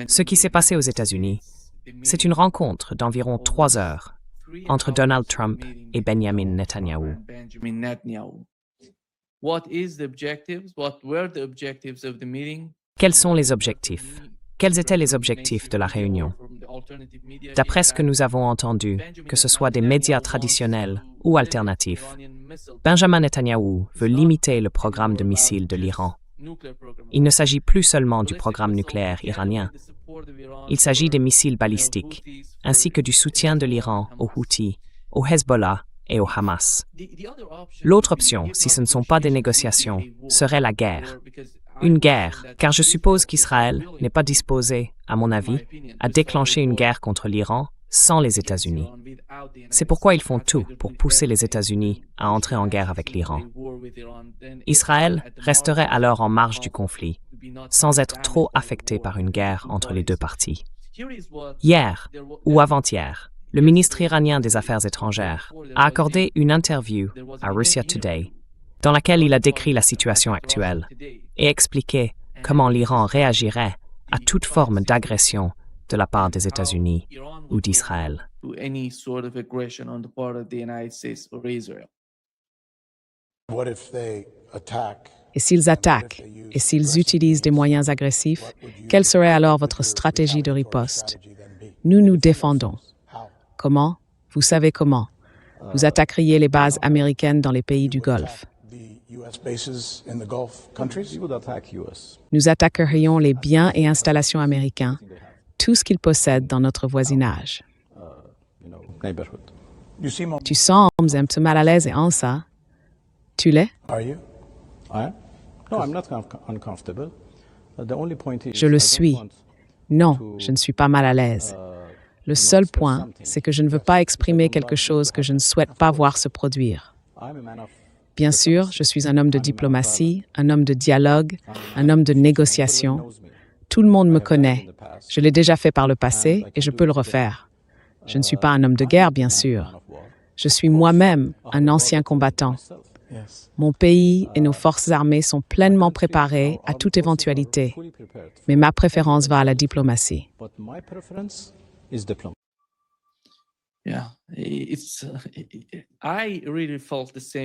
Ce qui s'est passé aux États-Unis, c'est une rencontre d'environ 3 heures entre Donald Trump et Benjamin Netanyahou. Quels sont les objectifs? Quels étaient les objectifs de la réunion? D'après ce que nous avons entendu, que ce soit des médias traditionnels ou alternatifs, Benjamin Netanyahou veut limiter le programme de missiles de l'Iran. Il ne s'agit plus seulement du programme nucléaire iranien. Il s'agit des missiles balistiques, ainsi que du soutien de l'Iran aux Houthis, au Hezbollah et au Hamas. L'autre option, si ce ne sont pas des négociations, serait la guerre. Une guerre, car je suppose qu'Israël n'est pas disposé, à mon avis, à déclencher une guerre contre l'Iran sans les États-Unis. C'est pourquoi ils font tout pour pousser les États-Unis à entrer en guerre avec l'Iran. Israël resterait alors en marge du conflit, sans être trop affecté par une guerre entre les deux parties. Hier, ou avant-hier, le ministre iranien des Affaires étrangères a accordé une interview à Russia Today, dans laquelle il a décrit la situation actuelle et expliqué comment l'Iran réagirait à toute forme d'agression de la part des États-Unis ou d'Israël. Et s'ils attaquent, et s'ils utilisent des moyens agressifs, quelle serait alors votre stratégie de riposte? Nous nous défendons. Comment? Vous savez comment. Vous attaqueriez les bases américaines dans les pays du Golfe. Nous attaquerions les biens et installations américains, tout ce qu'ils possèdent dans notre voisinage. Tu sembles un peu mal à l'aise en ça. Tu l'es? Je le suis. Non, je ne suis pas mal à l'aise. Le seul point, c'est que je ne veux pas exprimer quelque chose que je ne souhaite pas voir se produire. Bien sûr, je suis un homme de diplomatie, un homme de dialogue, un homme de négociation. Tout le monde me connaît. Je l'ai déjà fait par le passé et je peux le refaire. Je ne suis pas un homme de guerre, bien sûr. Je suis moi-même un ancien combattant. Mon pays et nos forces armées sont pleinement préparés à toute éventualité. Mais ma préférence va à la diplomatie.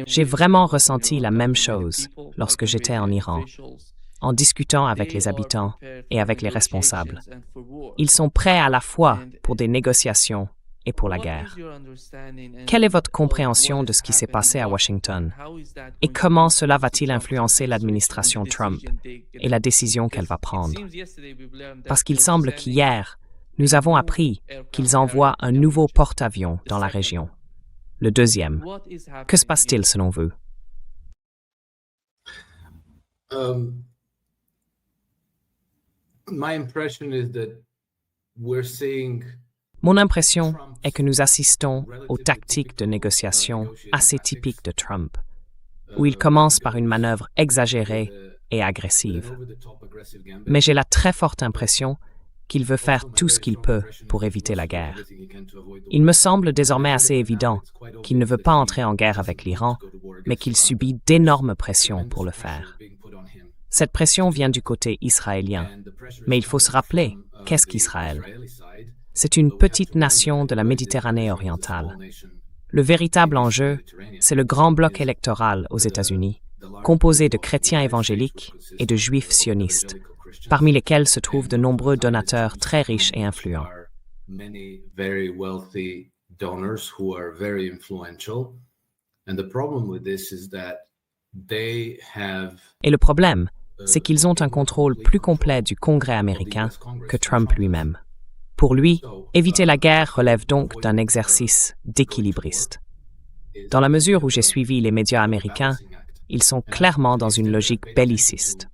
J'ai vraiment ressenti la même chose lorsque j'étais en Iran, en discutant avec les habitants et avec les responsables. Ils sont prêts à la fois pour des négociations et pour la guerre. Quelle est votre compréhension de ce qui s'est passé à Washington? Et comment cela va-t-il influencer l'administration Trump et la décision qu'elle va prendre? Parce qu'il semble qu'hier, nous avons appris qu'ils envoient un nouveau porte-avions dans la région. Le deuxième. Que se passe-t-il selon vous? Mon impression est que nous assistons aux tactiques de négociation assez typiques de Trump, où il commence par une manœuvre exagérée et agressive. Mais j'ai la très forte impression qu'il veut faire tout ce qu'il peut pour éviter la guerre. Il me semble désormais assez évident qu'il ne veut pas entrer en guerre avec l'Iran, mais qu'il subit d'énormes pressions pour le faire. Cette pression vient du côté israélien, mais il faut se rappeler, qu'est-ce qu'Israël? C'est une petite nation de la Méditerranée orientale. Le véritable enjeu, c'est le grand bloc électoral aux États-Unis, composé de chrétiens évangéliques et de juifs sionistes, parmi lesquels se trouvent de nombreux donateurs très riches et influents. Et le problème, c'est qu'ils ont un contrôle plus complet du Congrès américain que Trump lui-même. Pour lui, éviter la guerre relève donc d'un exercice d'équilibriste. Dans la mesure où j'ai suivi les médias américains, ils sont clairement dans une logique belliciste.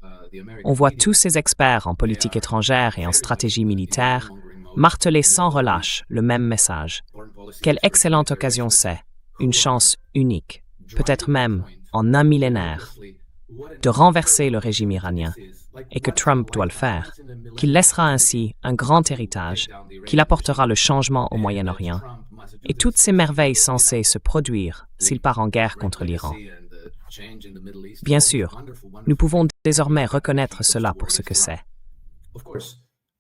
On voit tous ces experts en politique étrangère et en stratégie militaire marteler sans relâche le même message. Quelle excellente occasion c'est, une chance unique, peut-être même en un millénaire, de renverser le régime iranien, et que Trump doit le faire, qu'il laissera ainsi un grand héritage, qu'il apportera le changement au Moyen-Orient, et toutes ces merveilles censées se produire s'il part en guerre contre l'Iran. Bien sûr, nous pouvons désormais reconnaître cela pour ce que c'est.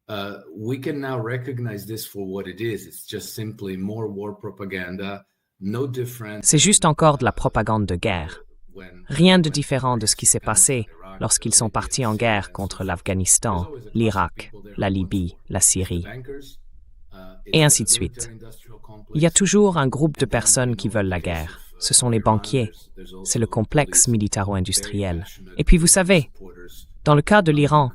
We can now recognize this for what it is. It's just simply more war propaganda, no different. C'est juste encore de la propagande de guerre. Rien de différent de ce qui s'est passé lorsqu'ils sont partis en guerre contre l'Afghanistan, l'Irak, la Libye, la Syrie, et ainsi de suite. Il y a toujours un groupe de personnes qui veulent la guerre. Ce sont les banquiers. C'est le complexe militaro-industriel. Et puis vous savez, dans le cas de l'Iran,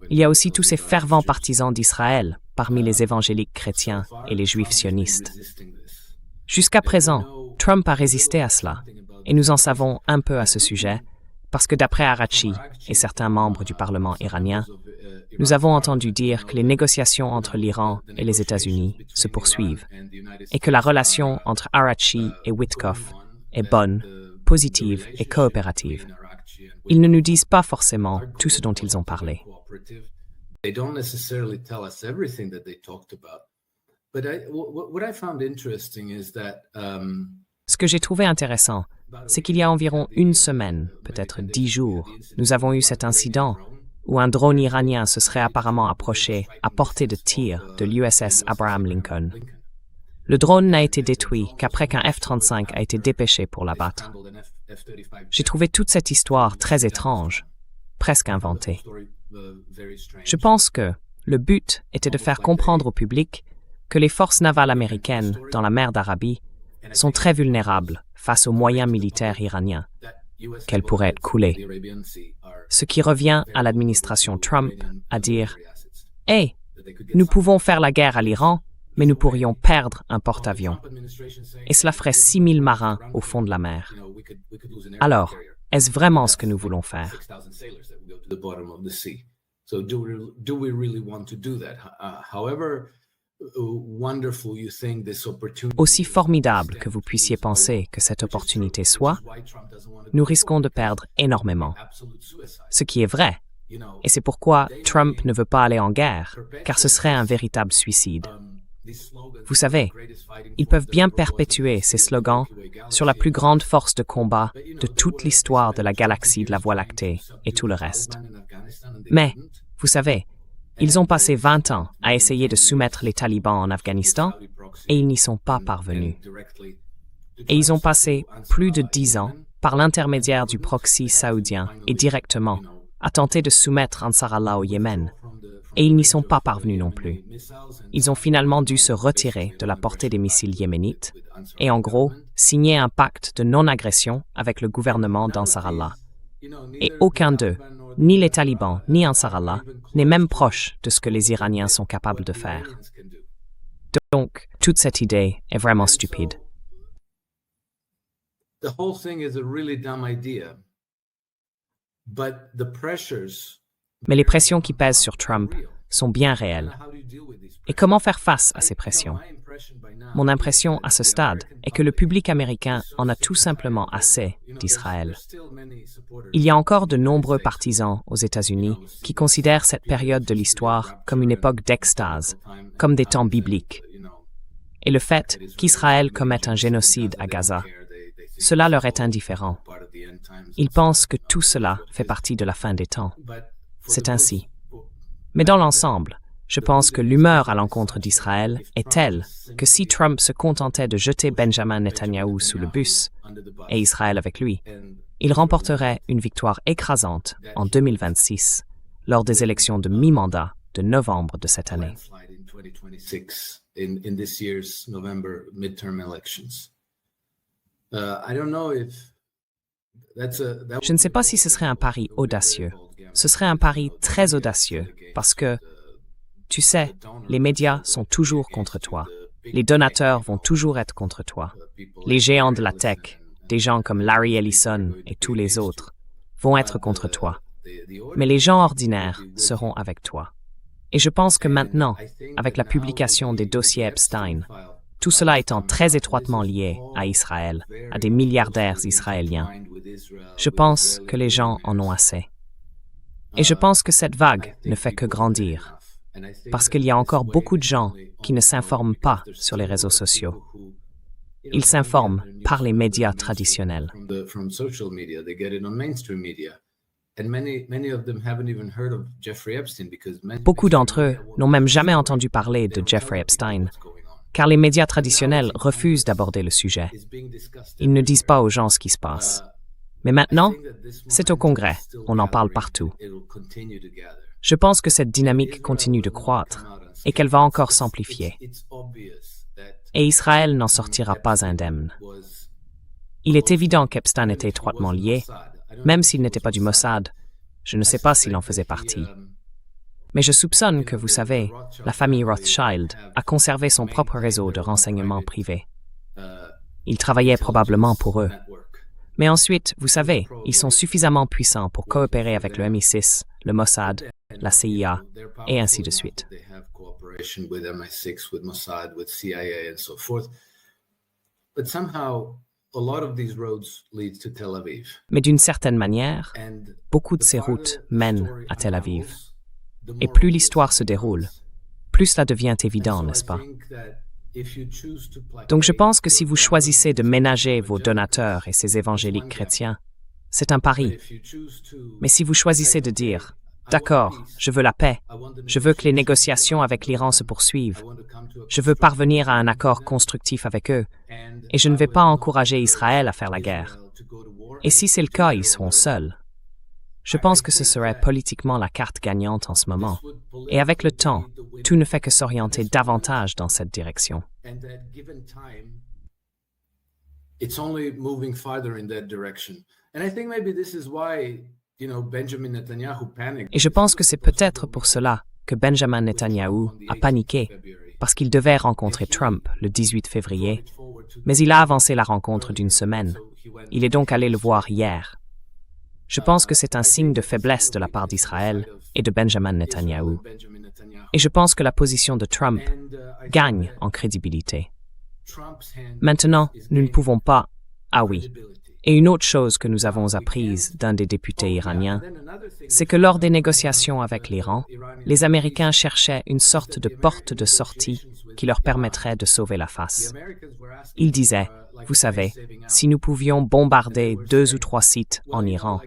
il y a aussi tous ces fervents partisans d'Israël parmi les évangéliques chrétiens et les juifs sionistes. Jusqu'à présent, Trump a résisté à cela, et nous en savons un peu à ce sujet, parce que d'après Araghchi et certains membres du Parlement iranien, nous avons entendu dire que les négociations entre l'Iran et les États-Unis se poursuivent, et que la relation entre Araghchi et Witkoff est bonne, positive et coopérative. Ils ne nous disent pas forcément tout ce dont ils ont parlé. They don't necessarily tell us everything that they talked about. But what I found interesting is that Ce que j'ai trouvé intéressant, c'est qu'il y a environ une semaine, peut-être 10 jours, nous avons eu cet incident où un drone iranien se serait apparemment approché à portée de tir de l'USS Abraham Lincoln. Le drone n'a été détruit qu'après qu'un F-35 a été dépêché pour l'abattre. J'ai trouvé toute cette histoire très étrange, presque inventée. Je pense que le but était de faire comprendre au public que les forces navales américaines dans la mer d'Arabie sont très vulnérables face aux moyens militaires iraniens, qu'elles pourraient être coulées. Ce qui revient à l'administration Trump à dire « Hey, nous pouvons faire la guerre à l'Iran, mais nous pourrions perdre un porte-avions. Et cela ferait 6000 marins au fond de la mer. Alors, est-ce vraiment ce que nous voulons faire? » Aussi formidable que vous puissiez penser que cette opportunité soit, nous risquons de perdre énormément. Ce qui est vrai, et c'est pourquoi Trump ne veut pas aller en guerre, car ce serait un véritable suicide. Vous savez, ils peuvent bien perpétuer ces slogans sur la plus grande force de combat de toute l'histoire de la galaxie de la Voie lactée et tout le reste. Mais, vous savez, ils ont passé 20 ans à essayer de soumettre les talibans en Afghanistan et ils n'y sont pas parvenus. Et ils ont passé plus de 10 ans, par l'intermédiaire du proxy saoudien et directement, à tenter de soumettre Ansar Allah au Yémen. Et ils n'y sont pas parvenus non plus. Ils ont finalement dû se retirer de la portée des missiles yéménites et en gros, signer un pacte de non-agression avec le gouvernement d'Ansar Allah. Et aucun d'eux, ni les talibans, ni Ansar Allah, n'est même proche de ce que les Iraniens sont capables de faire. Donc, toute cette idée est vraiment stupide. Mais les pressions qui pèsent sur Trump sont bien réelles. Et comment faire face à ces pressions? Mon impression à ce stade est que le public américain en a tout simplement assez d'Israël. Il y a encore de nombreux partisans aux États-Unis qui considèrent cette période de l'histoire comme une époque d'extase, comme des temps bibliques. Et le fait qu'Israël commette un génocide à Gaza, cela leur est indifférent. Ils pensent que tout cela fait partie de la fin des temps. C'est ainsi. Mais dans l'ensemble, je pense que l'humeur à l'encontre d'Israël est telle que si Trump se contentait de jeter Benjamin Netanyahou sous le bus, et Israël avec lui, il remporterait une victoire écrasante en 2026, lors des élections de mi-mandat de novembre de cette année. Je ne sais pas si ce serait un pari audacieux. Ce serait un pari très audacieux, parce que, tu sais, les médias sont toujours contre toi. Les donateurs vont toujours être contre toi. Les géants de la tech, des gens comme Larry Ellison et tous les autres, vont être contre toi. Mais les gens ordinaires seront avec toi. Et je pense que maintenant, avec la publication des dossiers Epstein, tout cela étant très étroitement lié à Israël, à des milliardaires israéliens, je pense que les gens en ont assez. Et je pense que cette vague ne fait que grandir, parce qu'il y a encore beaucoup de gens qui ne s'informent pas sur les réseaux sociaux. Ils s'informent par les médias traditionnels. Beaucoup d'entre eux n'ont même jamais entendu parler de Jeffrey Epstein, car les médias traditionnels refusent d'aborder le sujet. Ils ne disent pas aux gens ce qui se passe. Mais maintenant, c'est au Congrès, on en parle partout. Je pense que cette dynamique continue de croître et qu'elle va encore s'amplifier. Et Israël n'en sortira pas indemne. Il est évident qu'Epstein était étroitement lié, même s'il n'était pas du Mossad. Je ne sais pas s'il en faisait partie. Mais je soupçonne que, vous savez, la famille Rothschild a conservé son propre réseau de renseignements privés. Il travaillait probablement pour eux. Mais ensuite, vous savez, ils sont suffisamment puissants pour coopérer avec le MI6, le Mossad, la CIA, et ainsi de suite. Mais d'une certaine manière, beaucoup de ces routes mènent à Tel Aviv. Et plus l'histoire se déroule, plus cela devient évident, n'est-ce pas? Donc je pense que si vous choisissez de ménager vos donateurs et ces évangéliques chrétiens, c'est un pari. Mais si vous choisissez de dire « D'accord, je veux la paix, je veux que les négociations avec l'Iran se poursuivent, je veux parvenir à un accord constructif avec eux, et je ne vais pas encourager Israël à faire la guerre. » Et si c'est le cas, ils seront seuls. Je pense que ce serait politiquement la carte gagnante en ce moment. Et avec le temps, tout ne fait que s'orienter davantage dans cette direction. Et je pense que c'est peut-être pour cela que Benjamin Netanyahou a paniqué, parce qu'il devait rencontrer Trump le 18 février, mais il a avancé la rencontre d'une semaine. Il est donc allé le voir hier. Je pense que c'est un signe de faiblesse de la part d'Israël et de Benjamin Netanyahou. Et je pense que la position de Trump gagne en crédibilité. Maintenant, nous ne pouvons pas... Ah oui. Et une autre chose que nous avons apprise d'un des députés iraniens, c'est que lors des négociations avec l'Iran, les Américains cherchaient une sorte de porte de sortie qui leur permettrait de sauver la face. Ils disaient, vous savez, si nous pouvions bombarder 2 ou 3 sites en Iran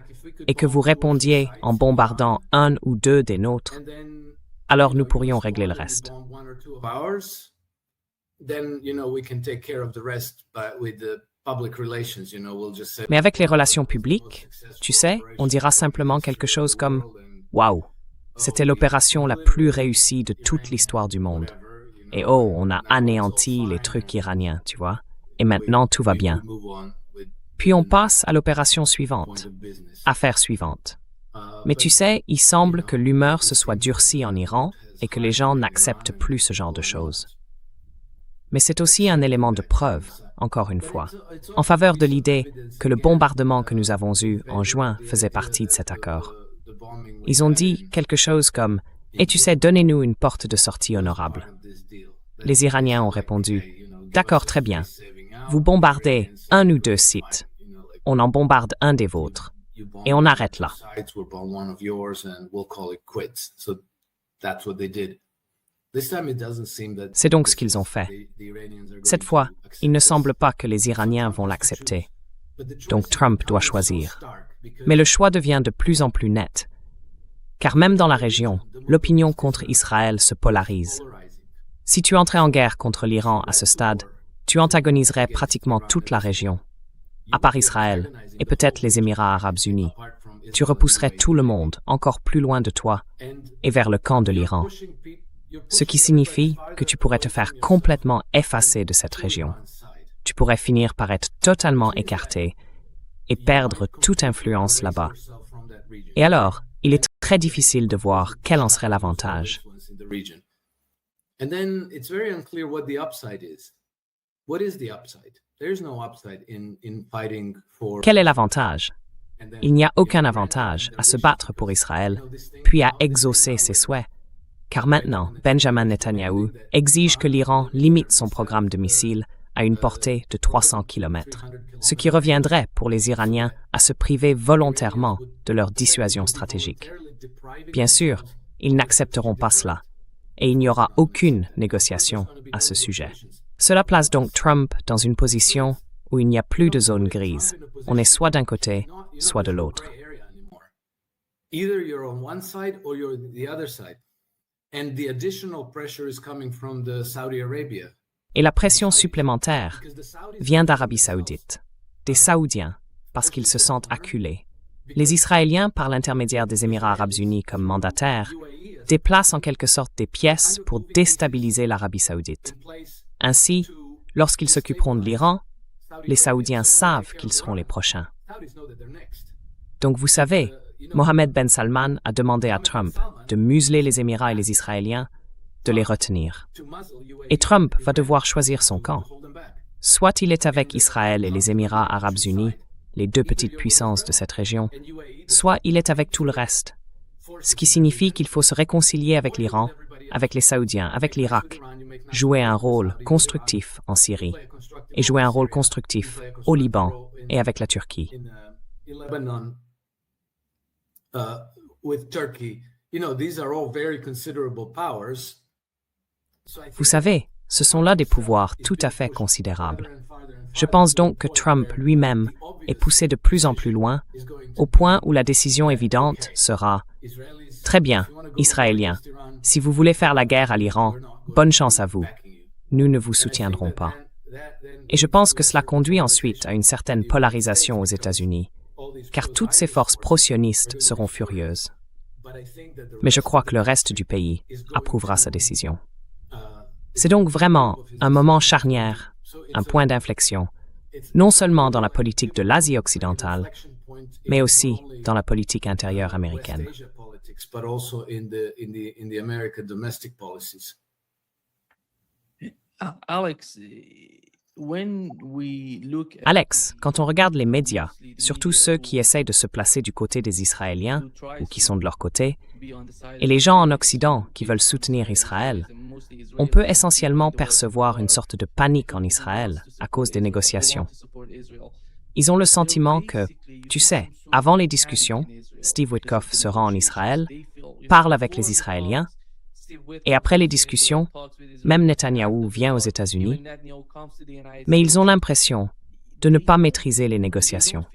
et que vous répondiez en bombardant 1 ou 2 des nôtres, alors nous pourrions régler le reste. Mais avec les relations publiques, tu sais, on dira simplement quelque chose comme « Waouh, c'était l'opération la plus réussie de toute l'histoire du monde. Et oh, on a anéanti les trucs iraniens, tu vois. Et maintenant, tout va bien. » Puis on passe à l'opération suivante, affaire suivante. Mais tu sais, il semble que l'humeur se soit durcie en Iran et que les gens n'acceptent plus ce genre de choses. Mais c'est aussi un élément de preuve, encore une fois, en faveur de l'idée que le bombardement que nous avons eu en juin faisait partie de cet accord. Ils ont dit quelque chose comme « Et tu sais, donnez-nous une porte de sortie honorable. » Les Iraniens ont répondu « D'accord, très bien. Vous bombardez 1 ou 2 sites. On en bombarde un des vôtres. Et on arrête là. » C'est donc ce qu'ils ont fait. Cette fois, il ne semble pas que les Iraniens vont l'accepter. Donc Trump doit choisir. Mais le choix devient de plus en plus net. Car même dans la région, l'opinion contre Israël se polarise. Si tu entrais en guerre contre l'Iran à ce stade, tu antagoniserais pratiquement toute la région, à part Israël et peut-être les Émirats arabes unis. Tu repousserais tout le monde encore plus loin de toi et vers le camp de l'Iran. Ce qui signifie que tu pourrais te faire complètement effacer de cette région. Tu pourrais finir par être totalement écarté et perdre toute influence là-bas. Et alors, il est très difficile de voir quel en serait l'avantage. Quel est l'avantage? Il n'y a aucun avantage à se battre pour Israël, puis à exaucer ses souhaits. Car maintenant, Benjamin Netanyahou exige que l'Iran limite son programme de missiles à une portée de 300 km, ce qui reviendrait pour les Iraniens à se priver volontairement de leur dissuasion stratégique. Bien sûr, ils n'accepteront pas cela, et il n'y aura aucune négociation à ce sujet. Cela place donc Trump dans une position où il n'y a plus de zone grise. On est soit d'un côté, soit de l'autre. Either you're on one side or you're the other side. And the additional pressure is coming from the Saudi Arabia. Et la pression supplémentaire vient d'Arabie saoudite, des Saoudiens, parce qu'ils se sentent acculés. Les Israéliens, par l'intermédiaire des Émirats arabes unis comme mandataires, déplacent en quelque sorte des pièces pour déstabiliser l'Arabie saoudite. Ainsi, lorsqu'ils s'occuperont de l'Iran, les Saoudiens savent qu'ils seront les prochains. Donc vous savez, Mohammed Ben Salman a demandé à Trump de museler les Émirats et les Israéliens, de les retenir. Et Trump va devoir choisir son camp. Soit il est avec Israël et les Émirats arabes unis, les deux petites puissances de cette région, soit il est avec tout le reste. Ce qui signifie qu'il faut se réconcilier avec l'Iran, avec les Saoudiens, avec l'Irak, jouer un rôle constructif en Syrie et jouer un rôle constructif au Liban et avec la Turquie. Vous savez, ce sont là des pouvoirs tout à fait considérables. Je pense donc que Trump lui-même est poussé de plus en plus loin, au point où la décision évidente sera « Très bien, Israéliens, si vous voulez faire la guerre à l'Iran, bonne chance à vous. Nous ne vous soutiendrons pas. » Et je pense que cela conduit ensuite à une certaine polarisation aux États-Unis, car toutes ces forces pro-sionistes seront furieuses. Mais je crois que le reste du pays approuvera sa décision. C'est donc vraiment un moment charnière, un point d'inflexion, non seulement dans la politique de l'Asie occidentale, mais aussi dans la politique intérieure américaine. Alex, quand on regarde les médias, surtout ceux qui essayent de se placer du côté des Israéliens ou qui sont de leur côté, et les gens en Occident qui veulent soutenir Israël, on peut essentiellement percevoir une sorte de panique en Israël à cause des négociations. Ils ont le sentiment que, tu sais, avant les discussions, Steve Witkoff se rend en Israël, parle avec les Israéliens, et après les discussions, même Netanyahou vient aux États-Unis, mais ils ont l'impression de ne pas maîtriser les négociations.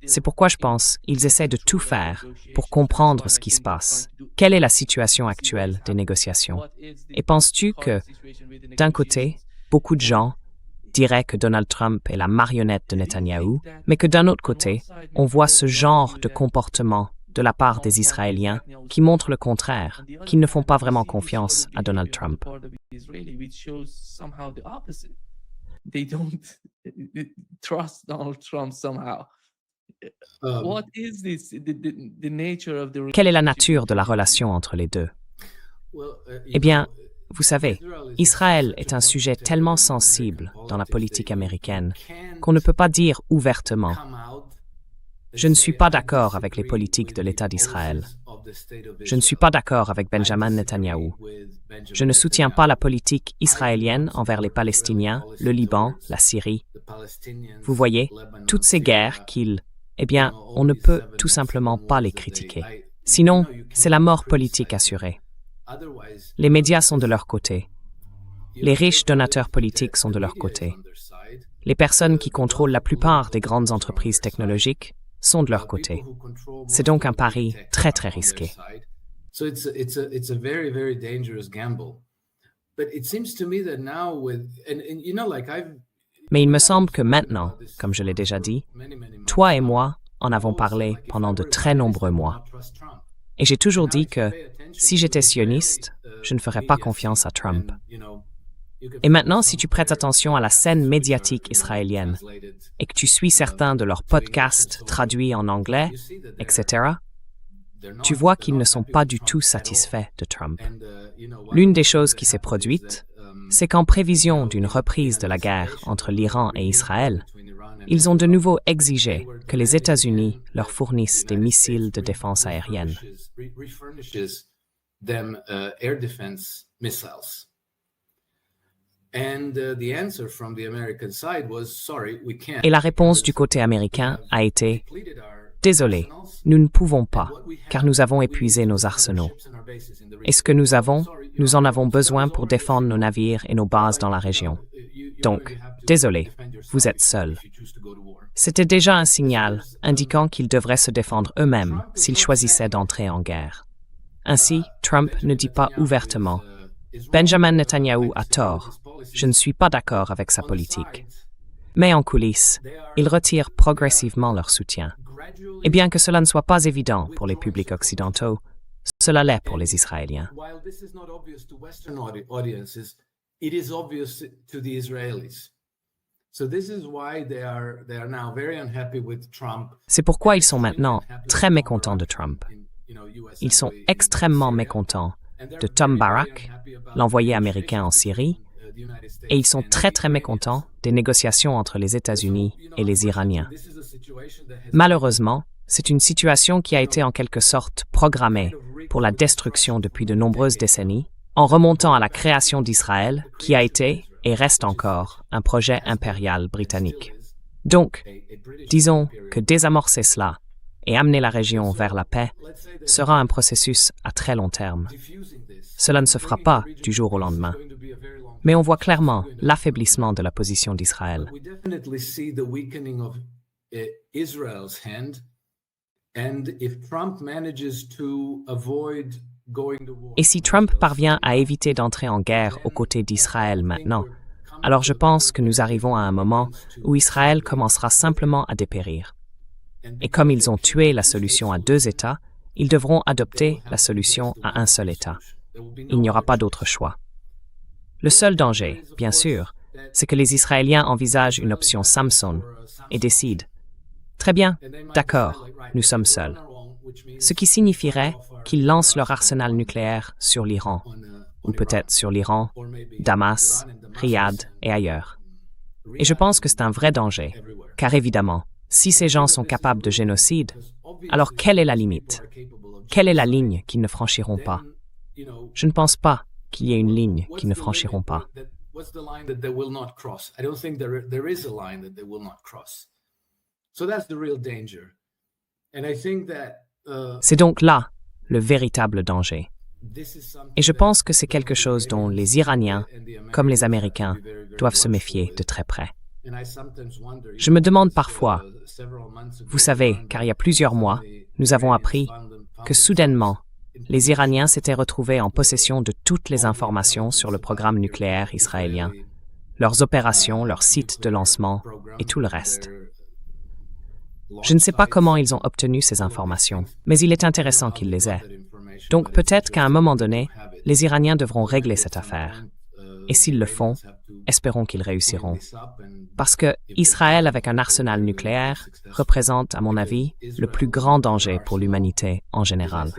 C'est pourquoi je pense qu'ils essaient de tout faire pour comprendre ce qui se passe. Quelle est la situation actuelle des négociations? Et penses-tu que, d'un côté, beaucoup de gens diraient que Donald Trump est la marionnette de Netanyahou, mais que d'un autre côté, on voit ce genre de comportement de la part des Israéliens qui montrent le contraire, qu'ils ne font pas vraiment confiance à Donald Trump. Quelle est la nature de la relation entre les deux? Eh bien, vous savez, Israël est un sujet tellement sensible dans la politique américaine qu'on ne peut pas dire ouvertement « Je ne suis pas d'accord avec les politiques de l'État d'Israël. Je ne suis pas d'accord avec Benjamin Netanyahou. Je ne soutiens pas la politique israélienne envers les Palestiniens, le Liban, la Syrie. » Vous voyez, toutes ces guerres eh bien, on ne peut tout simplement pas les critiquer. Sinon, c'est la mort politique assurée. Les médias sont de leur côté. Les riches donateurs politiques sont de leur côté. Les personnes qui contrôlent la plupart des grandes entreprises technologiques sont de leur côté. C'est donc un pari très très risqué. Mais il me semble que maintenant, comme je l'ai déjà dit, toi et moi en avons parlé pendant de très nombreux mois. Et j'ai toujours dit que, si j'étais sioniste, je ne ferais pas confiance à Trump. Et maintenant, si tu prêtes attention à la scène médiatique israélienne et que tu suis certains de leurs podcasts traduits en anglais, etc., tu vois qu'ils ne sont pas du tout satisfaits de Trump. L'une des choses qui s'est produite, c'est qu'en prévision d'une reprise de la guerre entre l'Iran et Israël, ils ont de nouveau exigé que les États-Unis leur fournissent des missiles de défense aérienne. Et la réponse du côté américain a été « Désolé, nous ne pouvons pas, car nous avons épuisé nos arsenaux. Et ce que nous en avons besoin pour défendre nos navires et nos bases dans la région. Donc, désolé, vous êtes seuls. » C'était déjà un signal indiquant qu'ils devraient se défendre eux-mêmes s'ils choisissaient d'entrer en guerre. Ainsi, Trump ne dit pas ouvertement « Benjamin Netanyahou a tort, je ne suis pas d'accord avec sa politique ». Mais en coulisses, ils retirent progressivement leur soutien. Et bien que cela ne soit pas évident pour les publics occidentaux, cela l'est pour les Israéliens. C'est pourquoi ils sont maintenant très mécontents de Trump. Ils sont extrêmement mécontents de Tom Barrack, l'envoyé américain en Syrie, et ils sont très très mécontents des négociations entre les États-Unis et les Iraniens. Malheureusement, c'est une situation qui a été en quelque sorte programmée pour la destruction depuis de nombreuses décennies, en remontant à la création d'Israël, qui a été et reste encore un projet impérial britannique. Donc, disons que désamorcer cela et amener la région vers la paix sera un processus à très long terme. Cela ne se fera pas du jour au lendemain. Mais on voit clairement l'affaiblissement de la position d'Israël. Et si Trump parvient à éviter d'entrer en guerre aux côtés d'Israël maintenant, alors je pense que nous arrivons à un moment où Israël commencera simplement à dépérir. Et comme ils ont tué la solution à 2 États, ils devront adopter la solution à un seul État. Il n'y aura pas d'autre choix. Le seul danger, bien sûr, c'est que les Israéliens envisagent une option Samson et décident « Très bien, d'accord, nous sommes seuls », ce qui signifierait qu'ils lancent leur arsenal nucléaire sur l'Iran, ou peut-être sur l'Iran, Damas, Riyad et ailleurs. Et je pense que c'est un vrai danger, car évidemment, si ces gens sont capables de génocide, alors quelle est la limite? Quelle est la ligne qu'ils ne franchiront pas? Je ne pense pas qu'il y ait une ligne qu'ils ne franchiront pas. C'est donc là le véritable danger. Et je pense que c'est quelque chose dont les Iraniens, comme les Américains, doivent se méfier de très près. Je me demande parfois, vous savez, car il y a plusieurs mois, nous avons appris que soudainement, les Iraniens s'étaient retrouvés en possession de toutes les informations sur le programme nucléaire israélien, leurs opérations, leurs sites de lancement et tout le reste. Je ne sais pas comment ils ont obtenu ces informations, mais il est intéressant qu'ils les aient. Donc peut-être qu'à un moment donné, les Iraniens devront régler cette affaire. Et s'ils le font, espérons qu'ils réussiront. Parce que Israël avec un arsenal nucléaire représente, à mon avis, le plus grand danger pour l'humanité en général.